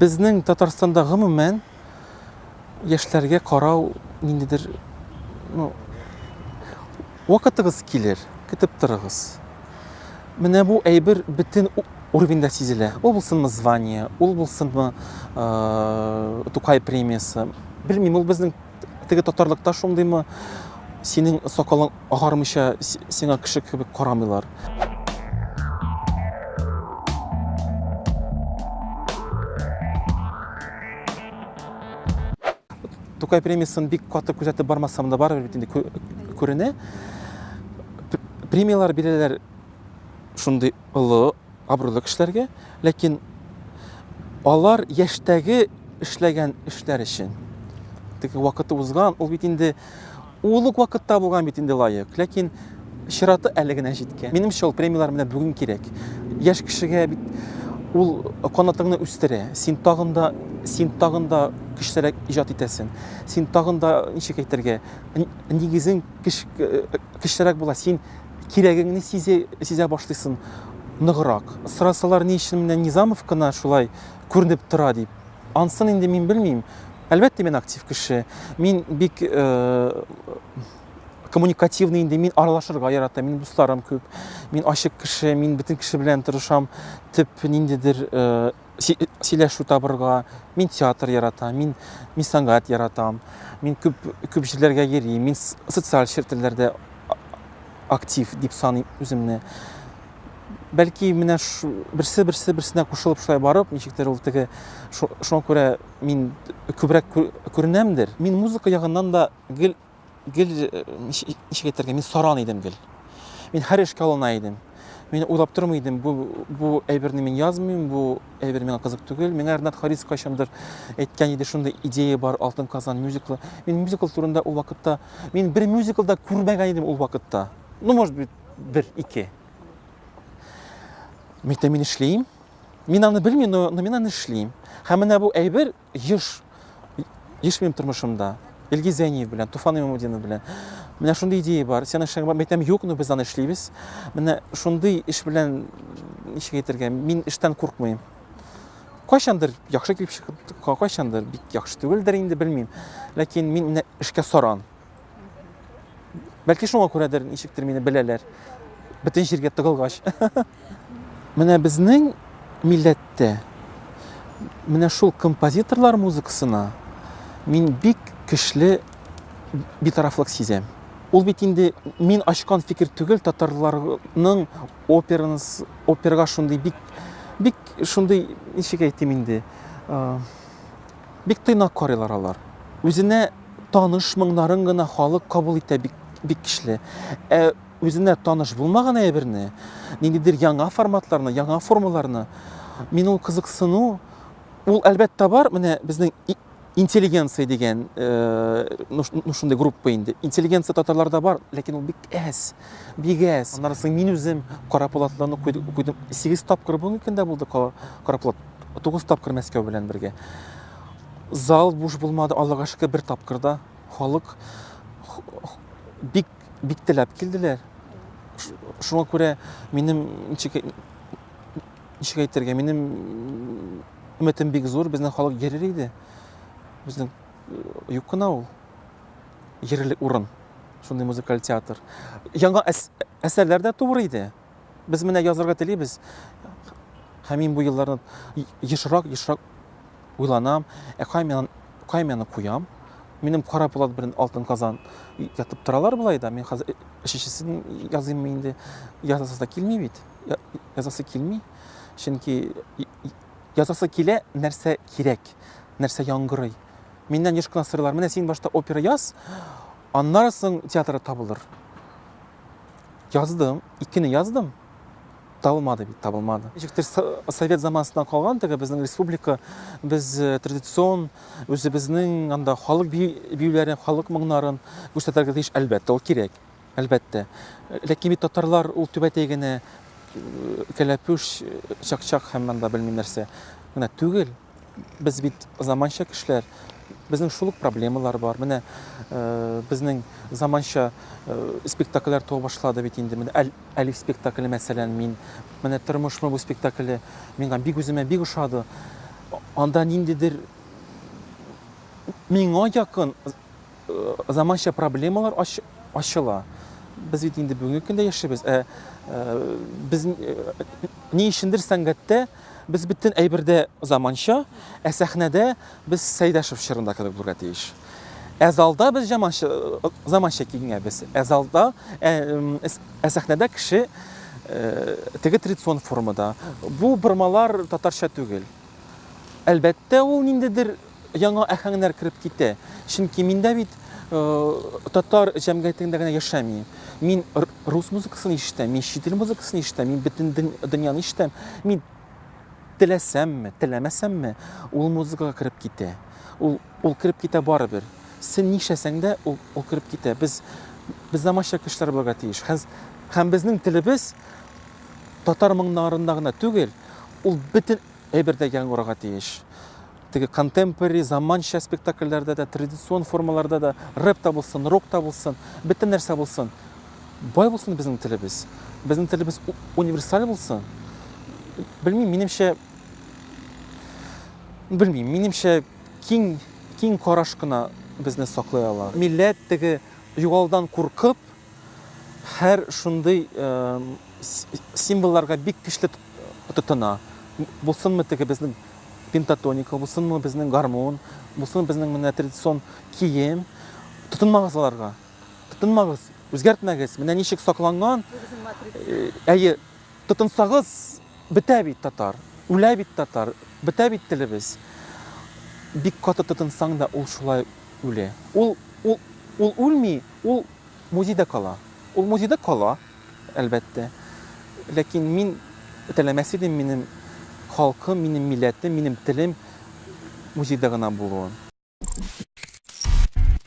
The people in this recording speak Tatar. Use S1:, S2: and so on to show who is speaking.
S1: Безнең Татарстанда гомумән яшьләргә карау ниндидер вакытыгыз килер, көтеп торыгыз. Менә бу әйбер бөтен уровеньда сизелә. Ул булсынмы звание, ул булсынмы Тукай премиясы. Белмим, ул безнең теге татарлыкта шундыймы, синең сакалың агармыйча сиңа кеше кебек карамыйлар. Тукай премиясын бик каты күзәтеп бармасам да барыбер бит инде күренә. Премиялар бирәләр шундый олы, абруйлы кешеләргә, ләкин алар яшьтәге эшләгән эшләр өчен. Теге вакыты узган, ул бит инде улук вакытта булган бит инде лайык, ләкин чираты әле генә җиткән. Минемчә, ул премиялар менә бүген кирәк. Яшь кешегә бит ул канатыңны үстерә. Син тагын да көчлерәк иҗат итәсең. Син тагын да ничек әйтергә, нигезең көчлерәк була. Син кирәгеңне сизә башлыйсың ныграк. Сырасалар ни өчен менә Низамов кына шулай күренеп тора дип. Ансын инде мин белмим. Әлбәттә, мин актив кеше. Мин бик коммуникативный инде, мин аралашырга яратам. Мин дусларым күп. Мин ачык кеше, мин бөтен кеше белән тырышам. Төп ниндидер сөйләшү табырга. Мин театр яратам, мин сәнгать яратам. Мин күп җирләргә йөрим. Мин социаль челтәрләрдә актив дип саныйм үземне. Бәлки менә берсенә кушылып шулай барып, ничектер ул теге шуңа күрә мин күбрәк күренәмдер. Мин музыка ягыннан да гел ничек әйтергә, мин саран идем гел. Мин һәр эшкә алына идем. Мин уйлап тормый идем, бу әйберне мин язмыйм, бу әйбер миңа кызык түгел. Миңа Ренат Харис кайчандыр әйткән иде, шундый идея бар, Алтын Казан мюзиклы. Мин мюзикл турында ул вакытта, мин бер мюзиклда күрмәгән идем ул вакытта. Ну, может быть, бер-ике. Мин эшлим. Мин аны белмим, но мин аны эшлим. Һәм менә бу әйбер еш минем тормышымда. Илгиз Зәйниев белән, Туфан Имамуддинов белән. Менә шундый идея бар. Сен эшләгән бар, әйтәм, юк, но без аны эшлибез. Менә шундый эш белән ничек әйтергә, мин эштән куркмыйм. Кайчандыр яхшы килеп чыкты, кайчандыр бик яхшы түгелдер инде, белмим. Ләкин мин менә эшкә саран. Бәлки шуңа күрәдер, ничектер мине беләләр. Бөтен җиргә тыгылгач. Менә безнең милләттә, менә шул композиторлар музыкасына мин бик көчле битарафлык сизәм. Ул бит инде мин ачкан фикер түгел, татарларның операга шундый бик шундый ничек әйтим инде, бик тыйнак карыйлар алар. Үзенә таныш моңнарын гына халык кабул итә бик көчле. Үзенә таныш булмаган әйберне, ниндидер яңа форматларны, яңа формаларны, мин ул кызыксыну, ул әлбәттә бар, менә безнең интеллигенция дигән шундый группа инде. Интеллигенция татарларда бар, ләкин ул бик әз. Аннан мин үзем Карапулатларны куйдым. 8 тапкыр бу икәндә булды Карапулат. 9 тапкыр Мәскәү белән бергә. Зал буш булмады, Аллага шөкер, бер тапкырда халык бик теләп килделәр. Шуңа күрә минем ничек әйтергә, минем өметем бик зур, безнең халык йөрер иде. Безнең юк кына ул йөрерлек урын, шундый музыкаль театр. Яңа әсәрләр дә туры иде. Без менә язарга телибез. Һәм мин бу елларны ешрак уйланам, кайманы куям. Минем Карапулат белән Алтын Казан ятып торалар булай да. Мин хәзер өченчесен языйм инде. Язасы да килми бит. Язасы килми. Чөнки язасы килә, нәрсә кирәк, нәрсә яңгырый. Миннән еш кына сырлар. Менә син башта опера яз, аннан соң театрда табылыр. Яздым, 2-не яздым. Табылмады. Ничектер Совет заманасыннан калган теге безнең республика, без традицион үзебезнең анда халык биюләрен, халык моңнарын күрсәтергә тиеш, әлбәттә, ул кирәк. Әлбәттә. Ләкин татарлар ул түбәтәй генә кәләпүш, чак-чак һәм анда белмим нәрсә. Менә түгел. Без бит заманча кешеләр. Безнең шулык проблемалар бар. Менә безнең заманча спектакльләр туа башлады бит инде. Менә Әлиф спектакле мәсәлән, мин менә тормышмы бу спектакле миңа бик үземә бик ошады. анда ниндидер миңа якын заманча проблемалар ачыла. Без бит инде бүгенге көндә яшибез. Без ни өчендер сәнгатьтә без бөтен әйбердә заманча, сәхнәдә без Сәйдәшев чорында кебек булырга тиеш. Залда без заманча киенәбез. Залда, сәхнәдә кеше теге традицион формада. Бу бормалар татарча түгел. Әлбәттә ул ниндидер яңа әһәңнәр кирип китә. Чөнки миндә бит татар җәмгыятендә генә яшәмим. Мин рус музыкасын ишетәм, мин чит ил музыкасын ишетәм, мин бөтен дөньяны ишетәм. Мин теләсәмме, теләмәсәмме, ул музыкага кирип китә. Ул кирип китә барыбер. Син нишәсәң дә ул кирип китә. Без заманча кешеләр булырга тиеш. Һәм безнең телебез татар моңнарында гына түгел, ул бөтен әйбердә яңгырарга тиеш. Теге контемпорари, заманча спектакльләрдә дә, традицион формаларда да, рэп та булсын, рок та булсын, бөтен нәрсә булсын. Бай булсын безнең телебез. Безнең телебез универсаль булсын. Минемчә киң караш кына безне саклый ала. Милләт теге югалдан куркып, һәр шундый символларга бик көчле тотына. Булсынмы теге безнең пентатоника, булсынмы безнең гармон, булсын безнең менә традицион кием. Тотынмагыз аларга. Тотынмагыз, үзгәртмәгез. Менә ничек сакланган. Әйе, тотынсагыз, бетә бит татар. Үлә бит татар. Бетә бит телебез. Бик каты тотынсаң да ул шулай үлә. Ул үлми, ул музейда кала. Ул музейда кала, әлбәттә. Ләкин мин теләмәс идем минем халкым, минем милләтем, минем телем музейда гына булуын.